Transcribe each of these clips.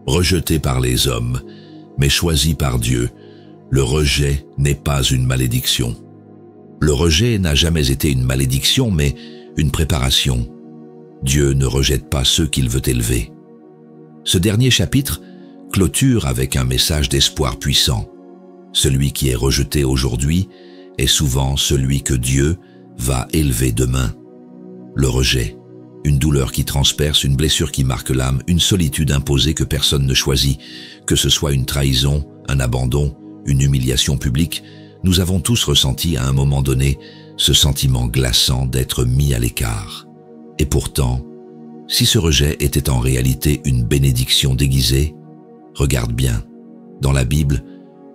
Rejeté par les hommes, mais choisi par Dieu, le rejet n'est pas une malédiction. Le rejet n'a jamais été une malédiction, mais une préparation. Dieu ne rejette pas ceux qu'il veut élever. Ce dernier chapitre clôture avec un message d'espoir puissant. Celui qui est rejeté aujourd'hui est souvent celui que Dieu va élever demain. Le rejet, une douleur qui transperce, une blessure qui marque l'âme, une solitude imposée que personne ne choisit, que ce soit une trahison, un abandon, une humiliation publique, nous avons tous ressenti à un moment donné ce sentiment glaçant d'être mis à l'écart. Et pourtant, si ce rejet était en réalité une bénédiction déguisée, regarde bien, dans la Bible,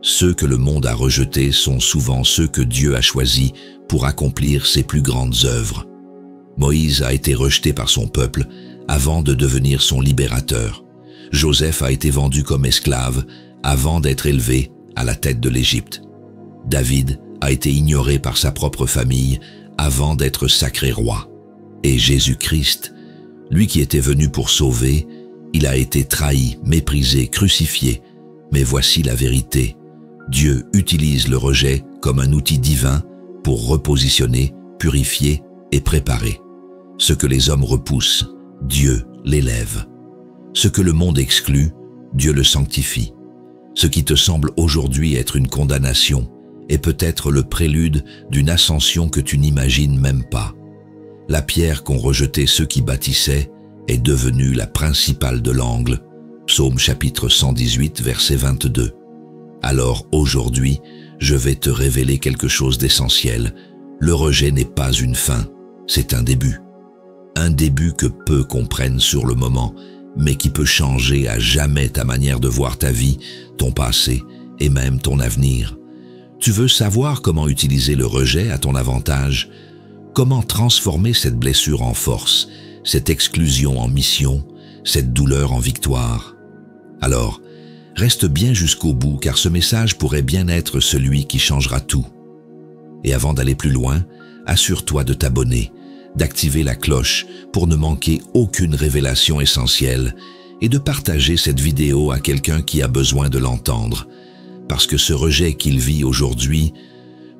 ceux que le monde a rejetés sont souvent ceux que Dieu a choisis pour accomplir ses plus grandes œuvres. Moïse a été rejeté par son peuple avant de devenir son libérateur. Joseph a été vendu comme esclave avant d'être élevé à la tête de l'Égypte. David a été ignoré par sa propre famille avant d'être sacré roi. Et Jésus-Christ, lui qui était venu pour sauver, il a été trahi, méprisé, crucifié. Mais voici la vérité. Dieu utilise le rejet comme un outil divin pour repositionner, purifier et préparer. Ce que les hommes repoussent, Dieu l'élève. Ce que le monde exclut, Dieu le sanctifie. Ce qui te semble aujourd'hui être une condamnation est peut-être le prélude d'une ascension que tu n'imagines même pas. La pierre qu'ont rejetée ceux qui bâtissaient est devenue la principale de l'angle. Psaume chapitre 118, verset 22. Alors aujourd'hui, je vais te révéler quelque chose d'essentiel. Le rejet n'est pas une fin, c'est un début. Un début que peu comprennent sur le moment, mais qui peut changer à jamais ta manière de voir ta vie, ton passé et même ton avenir. Tu veux savoir comment utiliser le rejet à ton avantage? Comment transformer cette blessure en force, cette exclusion en mission, cette douleur en victoire? Alors, reste bien jusqu'au bout car ce message pourrait bien être celui qui changera tout. Et avant d'aller plus loin, assure-toi de t'abonner, d'activer la cloche pour ne manquer aucune révélation essentielle et de partager cette vidéo à quelqu'un qui a besoin de l'entendre, parce que ce rejet qu'il vit aujourd'hui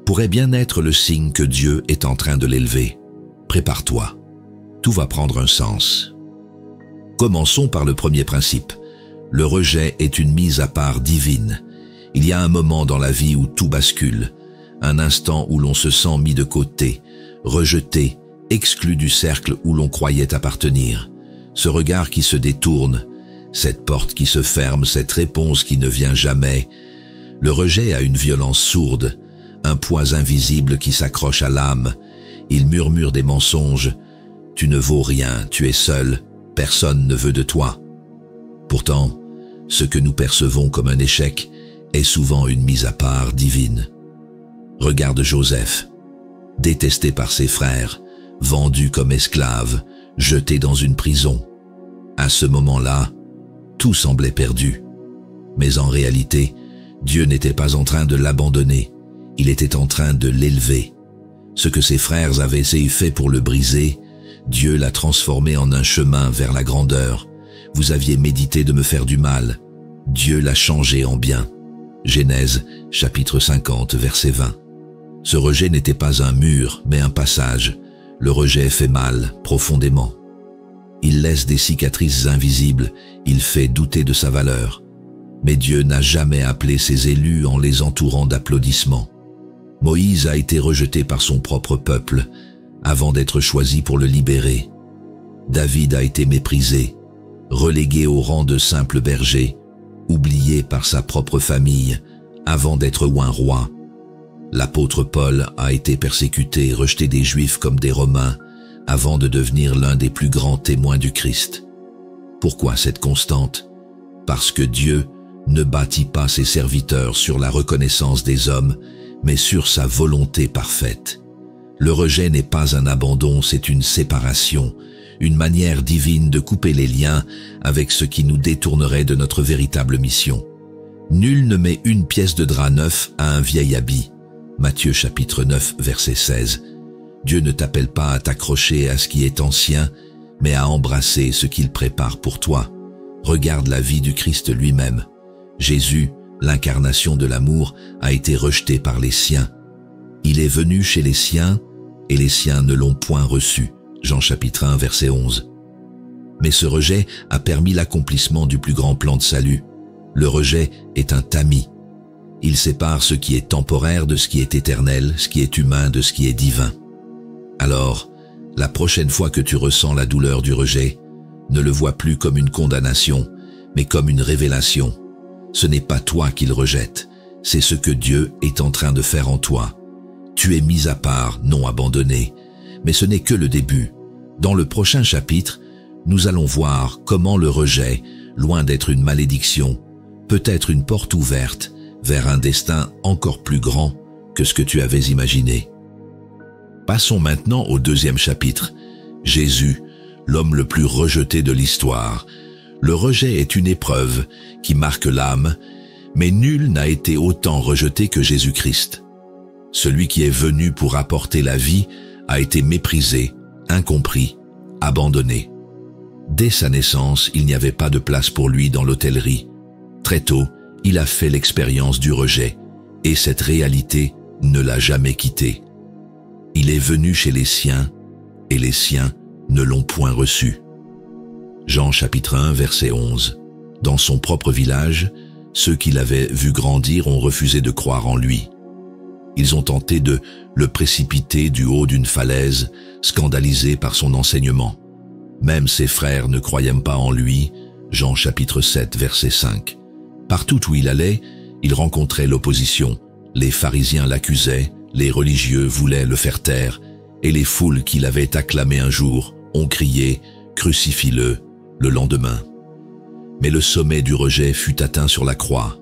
pourrait bien être le signe que Dieu est en train de l'élever. Prépare-toi, tout va prendre un sens. Commençons par le premier principe. Le rejet est une mise à part divine. Il y a un moment dans la vie où tout bascule, un instant où l'on se sent mis de côté, rejeté, exclu du cercle où l'on croyait appartenir. Ce regard qui se détourne, cette porte qui se ferme, cette réponse qui ne vient jamais. Le rejet a une violence sourde, un poids invisible qui s'accroche à l'âme. Il murmure des mensonges. Tu ne vaux rien, tu es seul, personne ne veut de toi. Pourtant, ce que nous percevons comme un échec est souvent une mise à part divine. Regarde Joseph, détesté par ses frères, vendu comme esclave, jeté dans une prison. À ce moment-là, tout semblait perdu. Mais en réalité, Dieu n'était pas en train de l'abandonner, il était en train de l'élever. Ce que ses frères avaient essayé fait pour le briser, Dieu l'a transformé en un chemin vers la grandeur. Vous aviez médité de me faire du mal. Dieu l'a changé en bien. Genèse, chapitre 50, verset 20. Ce rejet n'était pas un mur, mais un passage. Le rejet fait mal, profondément. Il laisse des cicatrices invisibles, il fait douter de sa valeur. Mais Dieu n'a jamais appelé ses élus en les entourant d'applaudissements. Moïse a été rejeté par son propre peuple, avant d'être choisi pour le libérer. David a été méprisé, relégué au rang de simple berger, oublié par sa propre famille, avant d'être oint roi. L'apôtre Paul a été persécuté et rejeté des Juifs comme des Romains, avant de devenir l'un des plus grands témoins du Christ. Pourquoi cette constante? Parce que Dieu ne bâtit pas ses serviteurs sur la reconnaissance des hommes, mais sur sa volonté parfaite. Le rejet n'est pas un abandon, c'est une séparation, une manière divine de couper les liens avec ce qui nous détournerait de notre véritable mission. Nul ne met une pièce de drap neuf à un vieil habit. Matthieu chapitre 9, verset 16. Dieu ne t'appelle pas à t'accrocher à ce qui est ancien, mais à embrasser ce qu'il prépare pour toi. Regarde la vie du Christ lui-même. Jésus, l'incarnation de l'amour, a été rejeté par les siens. Il est venu chez les siens, et les siens ne l'ont point reçu. Jean chapitre 1, verset 11. Mais ce rejet a permis l'accomplissement du plus grand plan de salut. Le rejet est un tamis. Il sépare ce qui est temporaire de ce qui est éternel, ce qui est humain de ce qui est divin. Alors, la prochaine fois que tu ressens la douleur du rejet, ne le vois plus comme une condamnation, mais comme une révélation. Ce n'est pas toi qu'il rejette, c'est ce que Dieu est en train de faire en toi. Tu es mis à part, non abandonné, mais ce n'est que le début. Dans le prochain chapitre, nous allons voir comment le rejet, loin d'être une malédiction, peut être une porte ouverte vers un destin encore plus grand que ce que tu avais imaginé. Passons maintenant au deuxième chapitre. Jésus, l'homme le plus rejeté de l'histoire. Le rejet est une épreuve qui marque l'âme, mais nul n'a été autant rejeté que Jésus-Christ. Celui qui est venu pour apporter la vie a été méprisé, incompris, abandonné. Dès sa naissance, il n'y avait pas de place pour lui dans l'hôtellerie. Très tôt, il a fait l'expérience du rejet, et cette réalité ne l'a jamais quitté. Il est venu chez les siens, et les siens ne l'ont point reçu. Jean chapitre 1, verset 11. Dans son propre village, ceux qui l'avaient vu grandir ont refusé de croire en lui. Ils ont tenté de le précipiter du haut d'une falaise, scandalisés par son enseignement. Même ses frères ne croyaient pas en lui. Jean chapitre 7, verset 5. Partout où il allait, il rencontrait l'opposition. Les pharisiens l'accusaient, les religieux voulaient le faire taire, et les foules qui l'avaient acclamé un jour ont crié « Crucifie-le » le lendemain. Mais le sommet du rejet fut atteint sur la croix.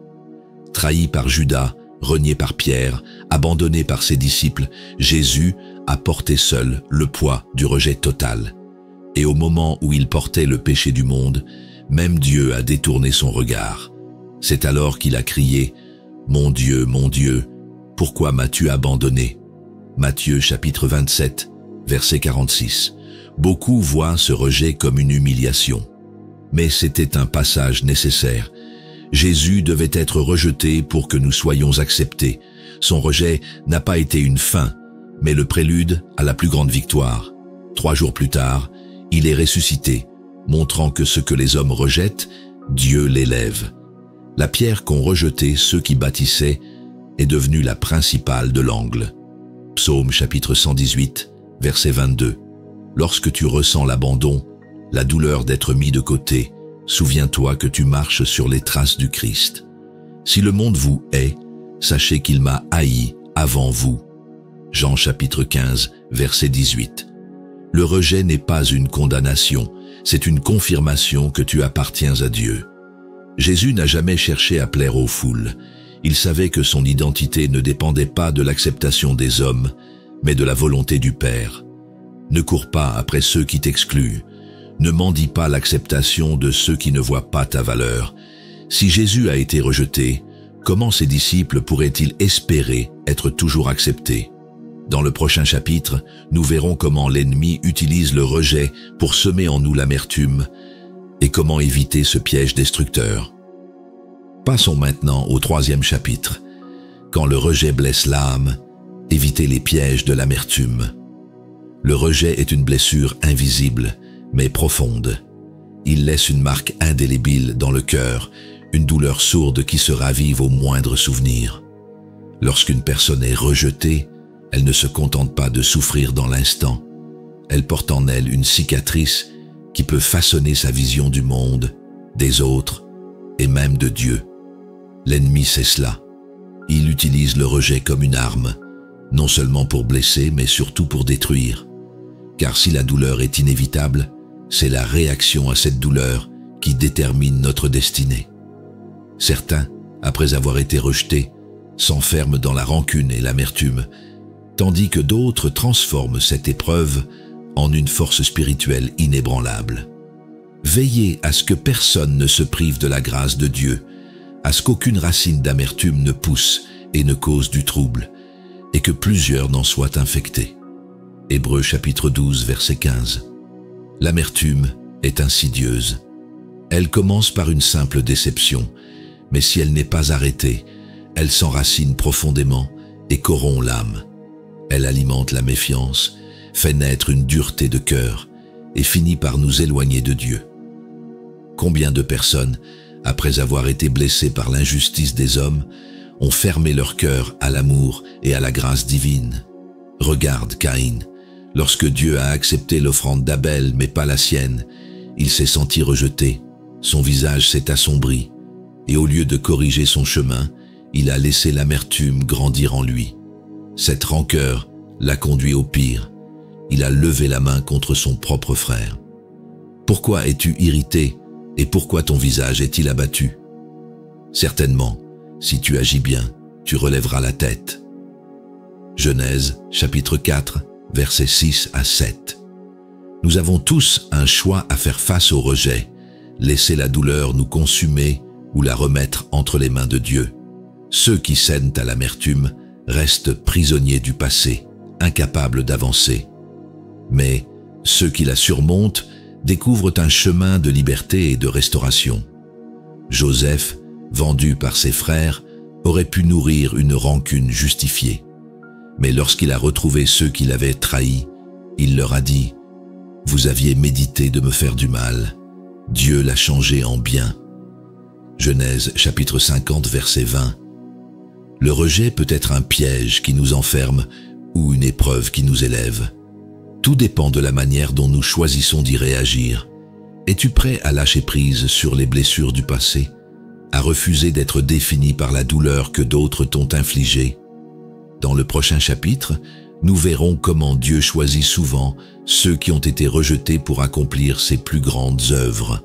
Trahi par Judas, renié par Pierre, abandonné par ses disciples, Jésus a porté seul le poids du rejet total. Et au moment où il portait le péché du monde, même Dieu a détourné son regard. C'est alors qu'il a crié « Mon Dieu, pourquoi m'as-tu abandonné ?» Matthieu chapitre 27, verset 46. Beaucoup voient ce rejet comme une humiliation. Mais c'était un passage nécessaire. Jésus devait être rejeté pour que nous soyons acceptés. Son rejet n'a pas été une fin, mais le prélude à la plus grande victoire. 3 jours plus tard, il est ressuscité, montrant que ce que les hommes rejettent, Dieu l'élève. La pierre qu'ont rejetée ceux qui bâtissaient est devenue la principale de l'angle. Psaume chapitre 118, verset 22. Lorsque tu ressens l'abandon, la douleur d'être mis de côté, souviens-toi que tu marches sur les traces du Christ. Si le monde vous hait, sachez qu'il m'a haï avant vous. Jean chapitre 15, verset 18. Le rejet n'est pas une condamnation, c'est une confirmation que tu appartiens à Dieu. Jésus n'a jamais cherché à plaire aux foules. Il savait que son identité ne dépendait pas de l'acceptation des hommes, mais de la volonté du Père. Ne cours pas après ceux qui t'excluent. Ne mendie pas l'acceptation de ceux qui ne voient pas ta valeur. Si Jésus a été rejeté, comment ses disciples pourraient-ils espérer être toujours acceptés? Dans le prochain chapitre, nous verrons comment l'ennemi utilise le rejet pour semer en nous l'amertume et comment éviter ce piège destructeur. Passons maintenant au 3e chapitre. Quand le rejet blesse l'âme, évitez les pièges de l'amertume. Le rejet est une blessure invisible, mais profonde. Il laisse une marque indélébile dans le cœur, une douleur sourde qui se ravive au moindre souvenir. Lorsqu'une personne est rejetée, elle ne se contente pas de souffrir dans l'instant. Elle porte en elle une cicatrice qui peut façonner sa vision du monde, des autres et même de Dieu. L'ennemi sait cela. Il utilise le rejet comme une arme, non seulement pour blesser, mais surtout pour détruire. Car si la douleur est inévitable, c'est la réaction à cette douleur qui détermine notre destinée. Certains, après avoir été rejetés, s'enferment dans la rancune et l'amertume, tandis que d'autres transforment cette épreuve en une force spirituelle inébranlable. Veillez à ce que personne ne se prive de la grâce de Dieu, à ce qu'aucune racine d'amertume ne pousse et ne cause du trouble, et que plusieurs n'en soient infectés. Hébreux chapitre 12, verset 15. L'amertume est insidieuse. Elle commence par une simple déception, mais si elle n'est pas arrêtée, elle s'enracine profondément et corrompt l'âme. Elle alimente la méfiance, fait naître une dureté de cœur et finit par nous éloigner de Dieu. Combien de personnes, après avoir été blessées par l'injustice des hommes, ont fermé leur cœur à l'amour et à la grâce divine? Regarde Caïn. Lorsque Dieu a accepté l'offrande d'Abel, mais pas la sienne, il s'est senti rejeté, son visage s'est assombri, et au lieu de corriger son chemin, il a laissé l'amertume grandir en lui. Cette rancœur l'a conduit au pire. Il a levé la main contre son propre frère. Pourquoi es-tu irrité et pourquoi ton visage est-il abattu? Certainement, si tu agis bien, tu relèveras la tête. Genèse, chapitre 4, versets 6 à 7. Nous avons tous un choix à faire face au rejet, laisser la douleur nous consumer ou la remettre entre les mains de Dieu. Ceux qui cèdent à l'amertume restent prisonniers du passé, incapables d'avancer. Mais ceux qui la surmontent découvrent un chemin de liberté et de restauration. Joseph, vendu par ses frères, aurait pu nourrir une rancune justifiée. Mais lorsqu'il a retrouvé ceux qui l'avaient trahi, il leur a dit « Vous aviez médité de me faire du mal, Dieu l'a changé en bien. » Genèse chapitre 50 verset 20. Le rejet peut être un piège qui nous enferme ou une épreuve qui nous élève. Tout dépend de la manière dont nous choisissons d'y réagir. Es-tu prêt à lâcher prise sur les blessures du passé, à refuser d'être défini par la douleur que d'autres t'ont infligée? Dans le prochain chapitre, nous verrons comment Dieu choisit souvent ceux qui ont été rejetés pour accomplir ses plus grandes œuvres.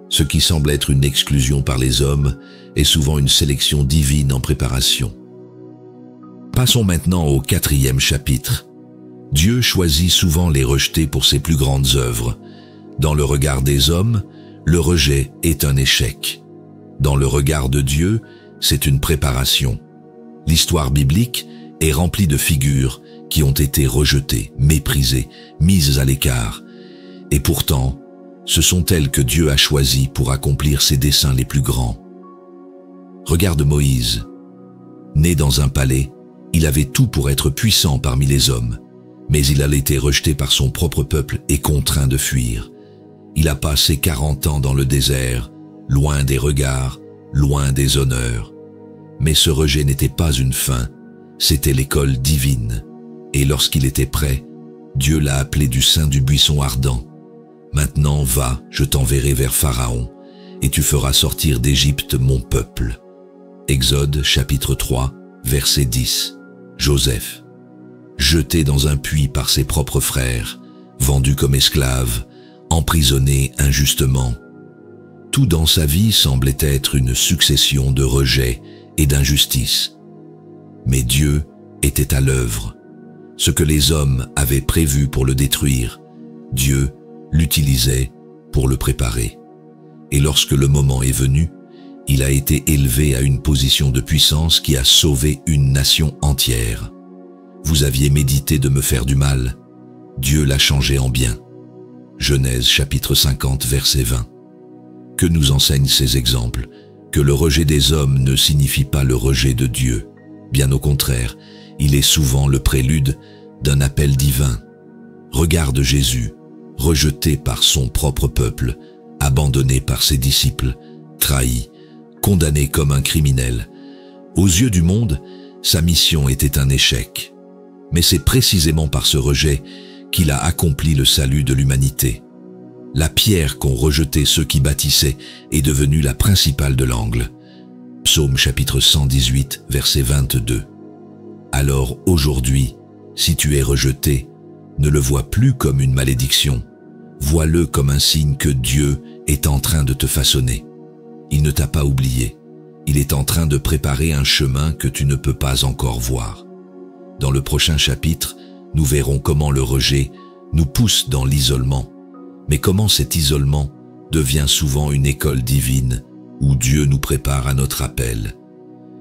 Ce qui semble être une exclusion par les hommes est souvent une sélection divine en préparation. Passons maintenant au 4e chapitre. Dieu choisit souvent les rejetés pour ses plus grandes œuvres. Dans le regard des hommes, le rejet est un échec. Dans le regard de Dieu, c'est une préparation. L'histoire biblique est remplie de figures qui ont été rejetées, méprisées, mises à l'écart. Et pourtant, ce sont elles que Dieu a choisies pour accomplir ses desseins les plus grands. Regarde Moïse. Né dans un palais, il avait tout pour être puissant parmi les hommes, mais il a été rejeté par son propre peuple et contraint de fuir. Il a passé 40 ans dans le désert, loin des regards, loin des honneurs. Mais ce rejet n'était pas une fin, c'était l'école divine. Et lorsqu'il était prêt, Dieu l'a appelé du sein du buisson ardent. Maintenant va, je t'enverrai vers Pharaon, et tu feras sortir d'Égypte mon peuple. Exode chapitre 3, verset 10. Joseph. Jeté dans un puits par ses propres frères, vendu comme esclave, emprisonné injustement. Tout dans sa vie semblait être une succession de rejets et d'injustices. Mais Dieu était à l'œuvre. Ce que les hommes avaient prévu pour le détruire, Dieu l'utilisait pour le préparer. Et lorsque le moment est venu, il a été élevé à une position de puissance qui a sauvé une nation entière. Vous aviez médité de me faire du mal, Dieu l'a changé en bien. Genèse chapitre 50 verset 20. Que nous enseignent ces exemples? Que le rejet des hommes ne signifie pas le rejet de Dieu. Bien au contraire, il est souvent le prélude d'un appel divin. Regarde Jésus, rejeté par son propre peuple, abandonné par ses disciples, trahi, condamné comme un criminel. Aux yeux du monde, sa mission était un échec. Mais c'est précisément par ce rejet qu'il a accompli le salut de l'humanité. La pierre qu'ont rejetée ceux qui bâtissaient est devenue la principale de l'angle. Psaume chapitre 118, verset 22. Alors aujourd'hui, si tu es rejeté, ne le vois plus comme une malédiction. Vois-le comme un signe que Dieu est en train de te façonner. Il ne t'a pas oublié. Il est en train de préparer un chemin que tu ne peux pas encore voir. Dans le prochain chapitre, nous verrons comment le rejet nous pousse dans l'isolement, mais comment cet isolement devient souvent une école divine où Dieu nous prépare à notre appel.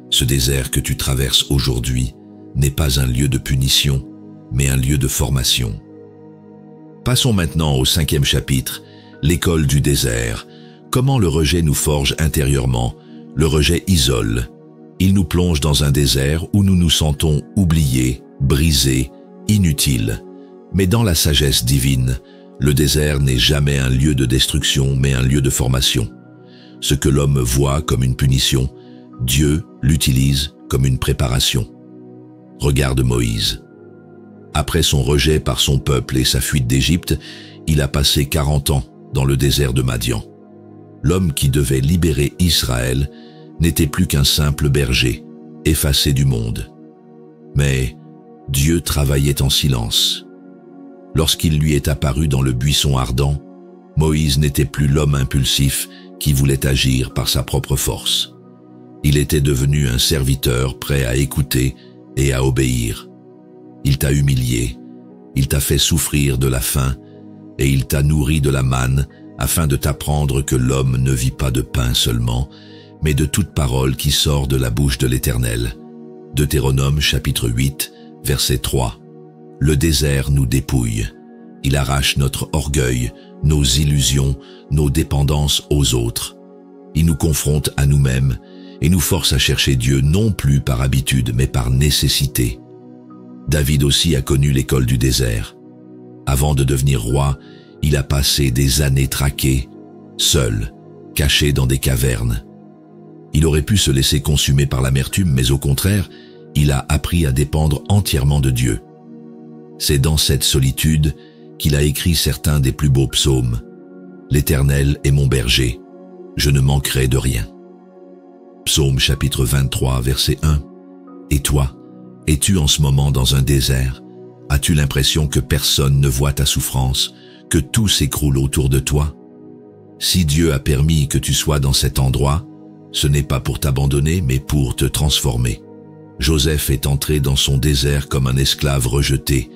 Ce désert que tu traverses aujourd'hui n'est pas un lieu de punition, mais un lieu de formation. Passons maintenant au 5e chapitre, l'école du désert, Comment le rejet nous forge intérieurement? Le rejet isole. Il nous plonge dans un désert où nous nous sentons oubliés, brisés, inutiles. Mais dans la sagesse divine, le désert n'est jamais un lieu de destruction, mais un lieu de formation. Ce que l'homme voit comme une punition, Dieu l'utilise comme une préparation. Regarde Moïse. Après son rejet par son peuple et sa fuite d'Égypte, il a passé 40 ans dans le désert de Madian. L'homme qui devait libérer Israël n'était plus qu'un simple berger, effacé du monde. Mais Dieu travaillait en silence. Lorsqu'il lui est apparu dans le buisson ardent, Moïse n'était plus l'homme impulsif qui voulait agir par sa propre force. Il était devenu un serviteur prêt à écouter et à obéir. Il t'a humilié, il t'a fait souffrir de la faim et il t'a nourri de la manne afin de t'apprendre que l'homme ne vit pas de pain seulement, mais de toute parole qui sort de la bouche de l'Éternel. Deutéronome chapitre 8, verset 3. Le désert nous dépouille. Il arrache notre orgueil, nos illusions, nos dépendances aux autres. Il nous confronte à nous-mêmes et nous force à chercher Dieu non plus par habitude, mais par nécessité. David aussi a connu l'école du désert. Avant de devenir roi, il a passé des années traqué, seul, caché dans des cavernes. Il aurait pu se laisser consumer par l'amertume, mais au contraire, il a appris à dépendre entièrement de Dieu. C'est dans cette solitude qu'il a écrit certains des plus beaux psaumes. « L'Éternel est mon berger, je ne manquerai de rien. » Psaume chapitre 23, verset 1. Et toi, es-tu en ce moment dans un désert? As-tu l'impression que personne ne voit ta souffrance, que tout s'écroule autour de toi? Si Dieu a permis que tu sois dans cet endroit, ce n'est pas pour t'abandonner, mais pour te transformer. Joseph est entré dans son désert comme un esclave rejeté.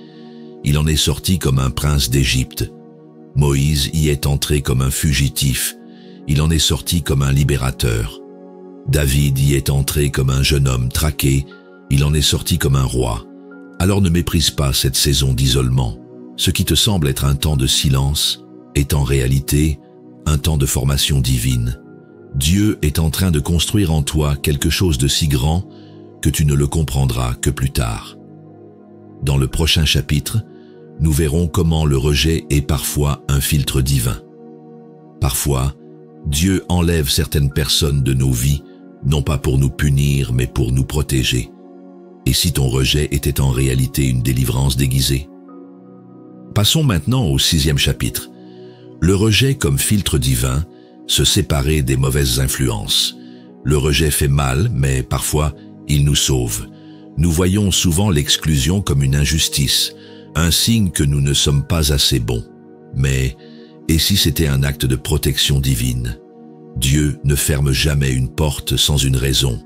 Il en est sorti comme un prince d'Égypte. Moïse y est entré comme un fugitif. Il en est sorti comme un libérateur. David y est entré comme un jeune homme traqué. Il en est sorti comme un roi. Alors ne méprise pas cette saison d'isolement. Ce qui te semble être un temps de silence est en réalité un temps de formation divine. Dieu est en train de construire en toi quelque chose de si grand que tu ne le comprendras que plus tard. Dans le prochain chapitre, nous verrons comment le rejet est parfois un filtre divin. Parfois, Dieu enlève certaines personnes de nos vies, non pas pour nous punir, mais pour nous protéger. Et si ton rejet était en réalité une délivrance déguisée? Passons maintenant au 6e chapitre. Le rejet comme filtre divin, se séparer des mauvaises influences. Le rejet fait mal, mais parfois, il nous sauve. Nous voyons souvent l'exclusion comme une injustice, un signe que nous ne sommes pas assez bons. Mais, et si c'était un acte de protection divine? Dieu ne ferme jamais une porte sans une raison.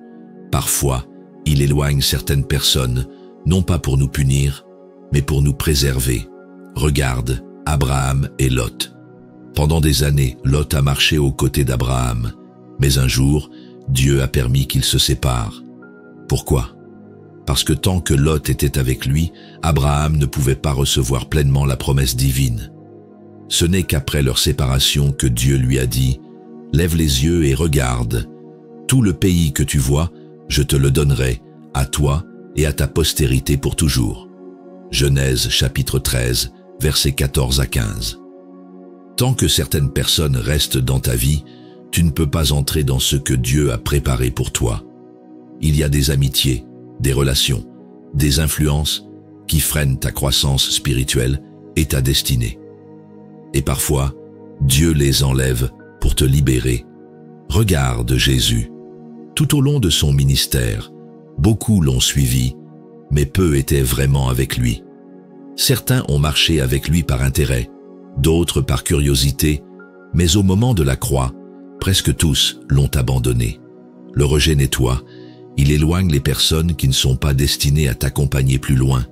Parfois, il éloigne certaines personnes, non pas pour nous punir, mais pour nous préserver. Regarde Abraham et Lot. Pendant des années, Lot a marché aux côtés d'Abraham. Mais un jour, Dieu a permis qu'ils se séparent. Pourquoi? Parce que tant que Lot était avec lui, Abraham ne pouvait pas recevoir pleinement la promesse divine. Ce n'est qu'après leur séparation que Dieu lui a dit « Lève les yeux et regarde. Tout le pays que tu vois, je te le donnerai, à toi et à ta postérité pour toujours. » Genèse chapitre 13, versets 14 à 15. Tant que certaines personnes restent dans ta vie, tu ne peux pas entrer dans ce que Dieu a préparé pour toi. Il y a des amitiés, des relations, des influences qui freinent ta croissance spirituelle et ta destinée. Et parfois, Dieu les enlève pour te libérer. Regarde Jésus. Tout au long de son ministère, beaucoup l'ont suivi, mais peu étaient vraiment avec lui. Certains ont marché avec lui par intérêt, d'autres par curiosité, mais au moment de la croix, presque tous l'ont abandonné. Le rejet nettoie, il éloigne les personnes qui ne sont pas destinées à t'accompagner plus loin.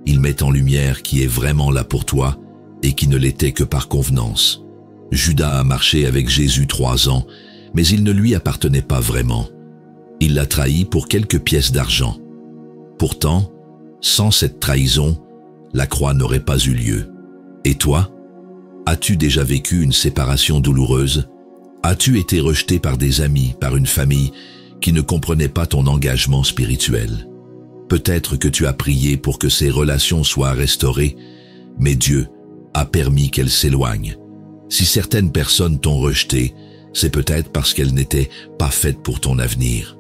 Il met en lumière qui est vraiment là pour toi et qui ne l'était que par convenance. Judas a marché avec Jésus 3 ans, mais il ne lui appartenait pas vraiment. Il l'a trahi pour quelques pièces d'argent. Pourtant, sans cette trahison, la croix n'aurait pas eu lieu. Et toi, as-tu déjà vécu une séparation douloureuse? As-tu été rejeté par des amis, par une famille qui ne comprenait pas ton engagement spirituel? Peut-être que tu as prié pour que ces relations soient restaurées, mais Dieu a permis qu'elles s'éloignent. Si certaines personnes t'ont rejeté, c'est peut-être parce qu'elles n'étaient pas faites pour ton avenir.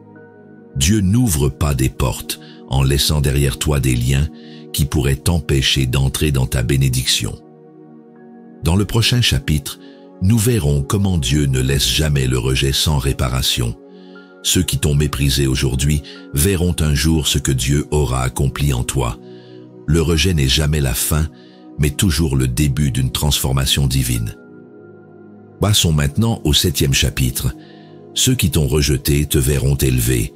Dieu n'ouvre pas des portes en laissant derrière toi des liens qui pourraient t'empêcher d'entrer dans ta bénédiction. Dans le prochain chapitre, nous verrons comment Dieu ne laisse jamais le rejet sans réparation. Ceux qui t'ont méprisé aujourd'hui verront un jour ce que Dieu aura accompli en toi. Le rejet n'est jamais la fin, mais toujours le début d'une transformation divine. Passons maintenant au 7e chapitre. Ceux qui t'ont rejeté te verront élevé.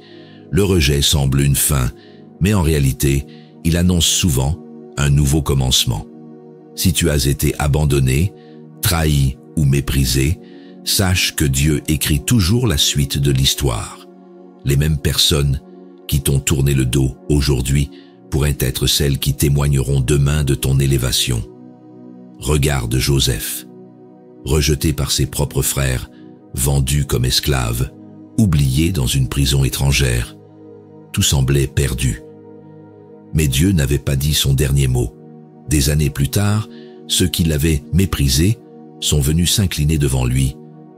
Le rejet semble une fin, mais en réalité, il annonce souvent un nouveau commencement. Si tu as été abandonné, trahi ou méprisé, sache que Dieu écrit toujours la suite de l'histoire. Les mêmes personnes qui t'ont tourné le dos aujourd'hui pourraient être celles qui témoigneront demain de ton élévation. Regarde Joseph. Rejeté par ses propres frères, vendu comme esclave, oublié dans une prison étrangère, tout semblait perdu. Mais Dieu n'avait pas dit son dernier mot. Des années plus tard, ceux qui l'avaient méprisé sont venus s'incliner devant lui,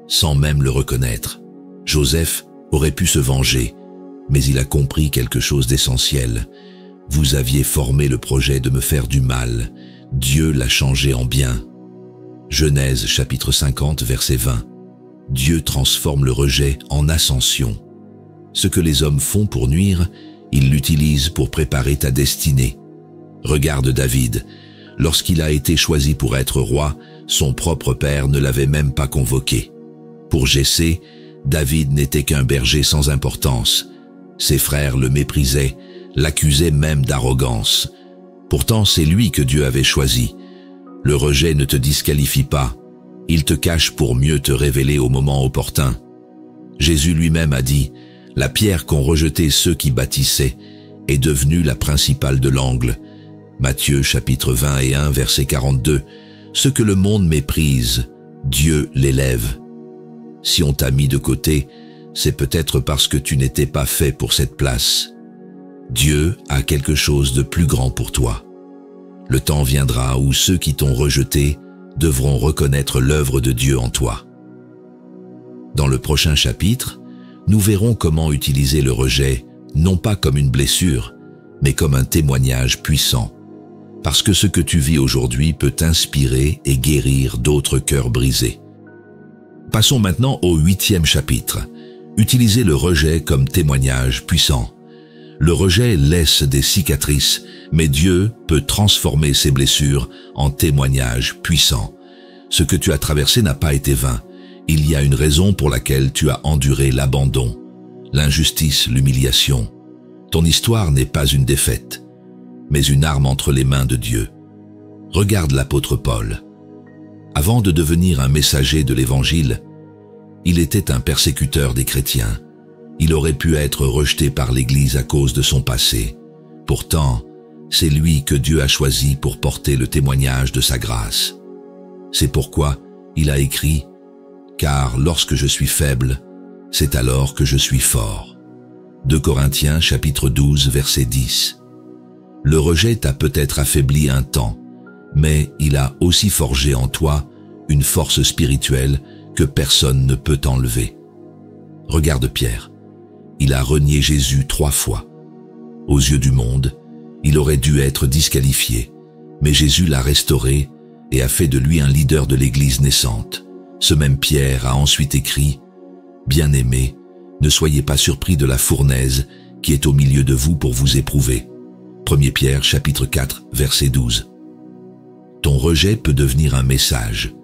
sans même le reconnaître. Joseph aurait pu se venger, mais il a compris quelque chose d'essentiel. Vous aviez formé le projet de me faire du mal. Dieu l'a changé en bien. Genèse chapitre 50 verset 20. Dieu transforme le rejet en ascension. Ce que les hommes font pour nuire, ils l'utilisent pour préparer ta destinée. Regarde David. Lorsqu'il a été choisi pour être roi, son propre père ne l'avait même pas convoqué. Pour Jessé, David n'était qu'un berger sans importance. Ses frères le méprisaient, l'accusaient même d'arrogance. Pourtant, c'est lui que Dieu avait choisi. Le rejet ne te disqualifie pas. Il te cache pour mieux te révéler au moment opportun. Jésus lui-même a dit « La pierre qu'ont rejetée ceux qui bâtissaient est devenue la principale de l'angle. » Matthieu chapitre 21 verset 42. Ce que le monde méprise, Dieu l'élève. Si on t'a mis de côté, c'est peut-être parce que tu n'étais pas fait pour cette place. Dieu a quelque chose de plus grand pour toi. Le temps viendra où ceux qui t'ont rejeté devront reconnaître l'œuvre de Dieu en toi. Dans le prochain chapitre, nous verrons comment utiliser le rejet, non pas comme une blessure, mais comme un témoignage puissant. Parce que ce que tu vis aujourd'hui peut t'inspirer et guérir d'autres cœurs brisés. Passons maintenant au 8e chapitre. Utiliser le rejet comme témoignage puissant. Le rejet laisse des cicatrices, mais Dieu peut transformer ces blessures en témoignages puissants. Ce que tu as traversé n'a pas été vain. Il y a une raison pour laquelle tu as enduré l'abandon, l'injustice, l'humiliation. Ton histoire n'est pas une défaite, mais une arme entre les mains de Dieu. Regarde l'apôtre Paul. Avant de devenir un messager de l'Évangile, il était un persécuteur des chrétiens. Il aurait pu être rejeté par l'Église à cause de son passé. Pourtant, c'est lui que Dieu a choisi pour porter le témoignage de sa grâce. C'est pourquoi il a écrit « Car lorsque je suis faible, c'est alors que je suis fort ». 2 Corinthiens chapitre 12 verset 10. Le rejet t'a peut-être affaibli un temps, mais il a aussi forgé en toi une force spirituelle que personne ne peut enlever. Regarde Pierre. Il a renié Jésus 3 fois. Aux yeux du monde, il aurait dû être disqualifié, mais Jésus l'a restauré et a fait de lui un leader de l'Église naissante. Ce même Pierre a ensuite écrit « Bien-aimés, ne soyez pas surpris de la fournaise qui est au milieu de vous pour vous éprouver. » 1 Pierre chapitre 4 verset 12. Ton rejet peut devenir un message.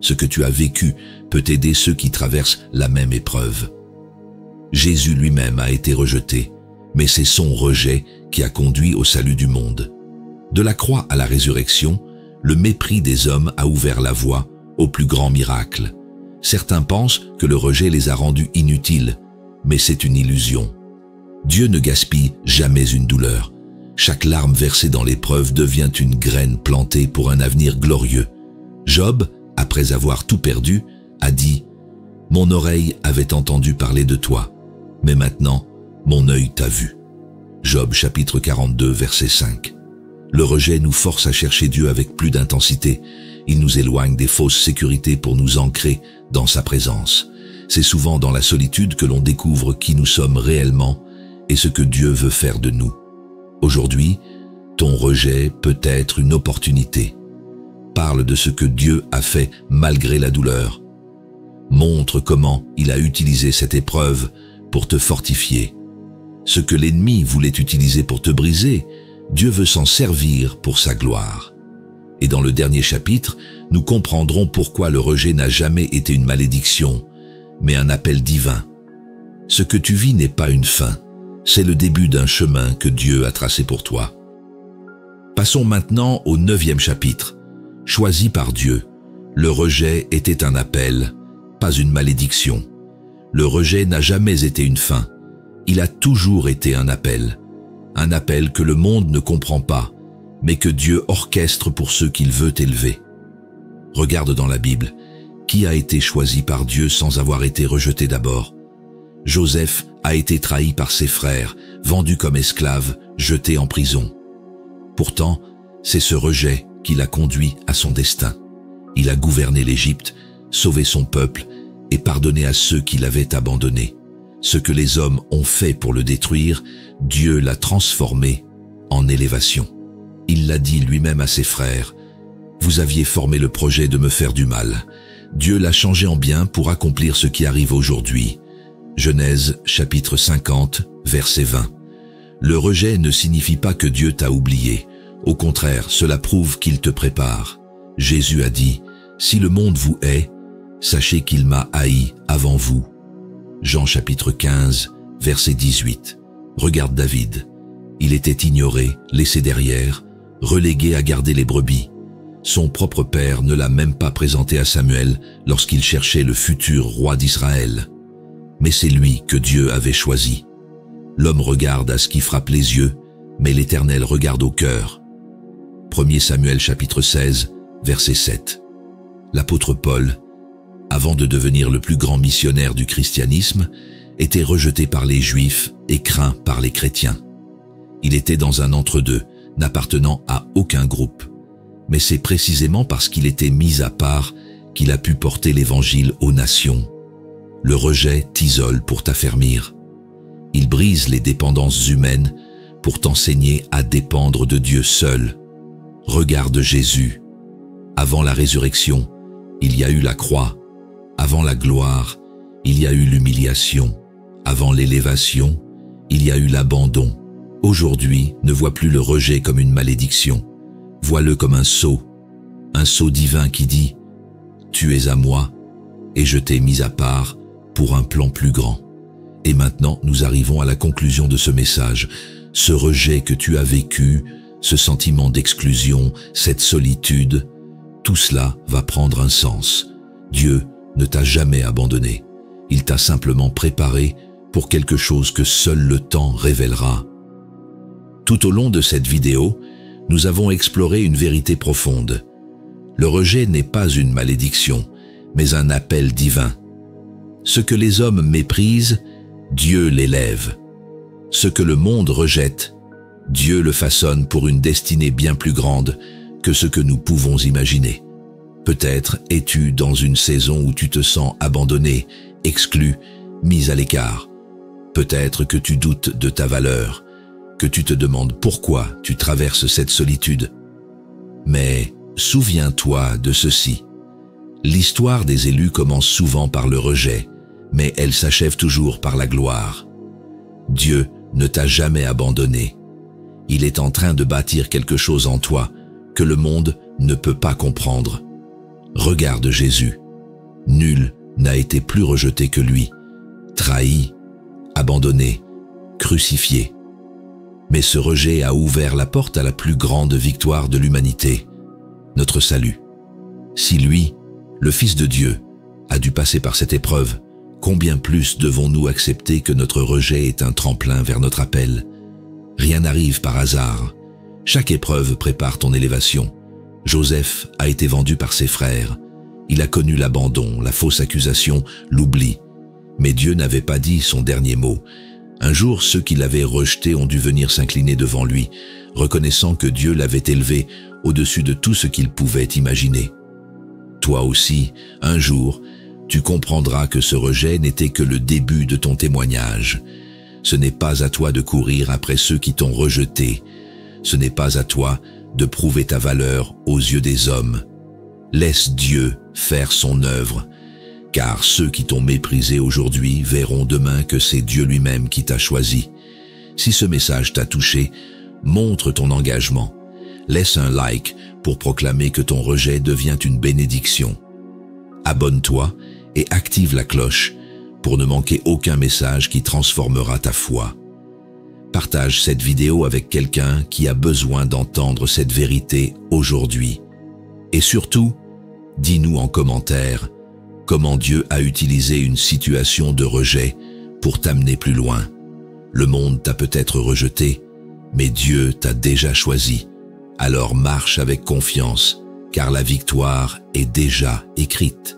Ce que tu as vécu peut aider ceux qui traversent la même épreuve. Jésus lui-même a été rejeté, mais c'est son rejet qui a conduit au salut du monde. De la croix à la résurrection, le mépris des hommes a ouvert la voie au plus grand miracle. Certains pensent que le rejet les a rendus inutiles, mais c'est une illusion. Dieu ne gaspille jamais une douleur. Chaque larme versée dans l'épreuve devient une graine plantée pour un avenir glorieux. Job, après avoir tout perdu, a dit « Mon oreille avait entendu parler de toi, mais maintenant, mon œil t'a vu. Job chapitre 42, verset 5. Le rejet nous force à chercher Dieu avec plus d'intensité. Il nous éloigne des fausses sécurités pour nous ancrer dans sa présence. C'est souvent dans la solitude que l'on découvre qui nous sommes réellement et ce que Dieu veut faire de nous. Aujourd'hui, ton rejet peut être une opportunité. Parle de ce que Dieu a fait malgré la douleur. Montre comment il a utilisé cette épreuve pour te fortifier. Ce que l'ennemi voulait utiliser pour te briser, Dieu veut s'en servir pour sa gloire. Et dans le dernier chapitre, nous comprendrons pourquoi le rejet n'a jamais été une malédiction, mais un appel divin. Ce que tu vis n'est pas une fin, c'est le début d'un chemin que Dieu a tracé pour toi. Passons maintenant au 9e chapitre. Choisi par Dieu, le rejet était un appel, pas une malédiction. Le rejet n'a jamais été une fin, il a toujours été un appel que le monde ne comprend pas, mais que Dieu orchestre pour ceux qu'il veut élever. Regarde dans la Bible, qui a été choisi par Dieu sans avoir été rejeté d'abord? Joseph a été trahi par ses frères, vendu comme esclave, jeté en prison. Pourtant, c'est ce rejet qui l'a conduit à son destin. Il a gouverné l'Égypte, sauvé son peuple et pardonné à ceux qui l'avaient abandonné. Ce que les hommes ont fait pour le détruire, Dieu l'a transformé en élévation. Il l'a dit lui-même à ses frères, « Vous aviez formé le projet de me faire du mal. Dieu l'a changé en bien pour accomplir ce qui arrive aujourd'hui. » Genèse chapitre 50, verset 20. Le rejet ne signifie pas que Dieu t'a oublié. Au contraire, cela prouve qu'il te prépare. Jésus a dit, « Si le monde vous hait, sachez qu'il m'a haï avant vous. » Jean chapitre 15, verset 18. Regarde David. Il était ignoré, laissé derrière, relégué à garder les brebis. Son propre père ne l'a même pas présenté à Samuel lorsqu'il cherchait le futur roi d'Israël. Mais c'est lui que Dieu avait choisi. L'homme regarde à ce qui frappe les yeux, mais l'Éternel regarde au cœur. 1 Samuel chapitre 16, verset 7. L'apôtre Paul, avant de devenir le plus grand missionnaire du christianisme, était rejeté par les Juifs et craint par les chrétiens. Il était dans un entre-deux, n'appartenant à aucun groupe. Mais c'est précisément parce qu'il était mis à part qu'il a pu porter l'Évangile aux nations. Le rejet t'isole pour t'affermir. Il brise les dépendances humaines pour t'enseigner à dépendre de Dieu seul. Regarde Jésus. Avant la résurrection, il y a eu la croix. Avant la gloire, il y a eu l'humiliation. Avant l'élévation, il y a eu l'abandon. Aujourd'hui, ne vois plus le rejet comme une malédiction. Vois-le comme un sceau divin qui dit « Tu es à moi et je t'ai mis à part pour un plan plus grand. » Et maintenant, nous arrivons à la conclusion de ce message. Ce rejet que tu as vécu, ce sentiment d'exclusion, cette solitude, tout cela va prendre un sens. Dieu ne t'a jamais abandonné. Il t'a simplement préparé pour quelque chose que seul le temps révélera. Tout au long de cette vidéo, nous avons exploré une vérité profonde. Le rejet n'est pas une malédiction, mais un appel divin. Ce que les hommes méprisent, Dieu l'élève. Ce que le monde rejette, Dieu le façonne pour une destinée bien plus grande que ce que nous pouvons imaginer. Peut-être es-tu dans une saison où tu te sens abandonné, exclu, mis à l'écart. Peut-être que tu doutes de ta valeur, que tu te demandes pourquoi tu traverses cette solitude. Mais souviens-toi de ceci. L'histoire des élus commence souvent par le rejet, mais elle s'achève toujours par la gloire. Dieu ne t'a jamais abandonné. Il est en train de bâtir quelque chose en toi que le monde ne peut pas comprendre. Regarde Jésus. Nul n'a été plus rejeté que lui, trahi, abandonné, crucifié. Mais ce rejet a ouvert la porte à la plus grande victoire de l'humanité, notre salut. Si lui, le Fils de Dieu, a dû passer par cette épreuve, combien plus devons-nous accepter que notre rejet est un tremplin vers notre appel? Rien n'arrive par hasard. Chaque épreuve prépare ton élévation. Joseph a été vendu par ses frères. Il a connu l'abandon, la fausse accusation, l'oubli. Mais Dieu n'avait pas dit son dernier mot. Un jour, ceux qui l'avaient rejeté ont dû venir s'incliner devant lui, reconnaissant que Dieu l'avait élevé au-dessus de tout ce qu'il pouvait imaginer. Toi aussi, un jour, tu comprendras que ce rejet n'était que le début de ton témoignage. Ce n'est pas à toi de courir après ceux qui t'ont rejeté. Ce n'est pas à toi de prouver ta valeur aux yeux des hommes. Laisse Dieu faire son œuvre, car ceux qui t'ont méprisé aujourd'hui verront demain que c'est Dieu lui-même qui t'a choisi. Si ce message t'a touché, montre ton engagement. Laisse un like pour proclamer que ton rejet devient une bénédiction. Abonne-toi et active la cloche pour ne manquer aucun message qui transformera ta foi. Partage cette vidéo avec quelqu'un qui a besoin d'entendre cette vérité aujourd'hui. Et surtout, dis-nous en commentaire comment Dieu a utilisé une situation de rejet pour t'amener plus loin. Le monde t'a peut-être rejeté, mais Dieu t'a déjà choisi. Alors marche avec confiance, car la victoire est déjà écrite.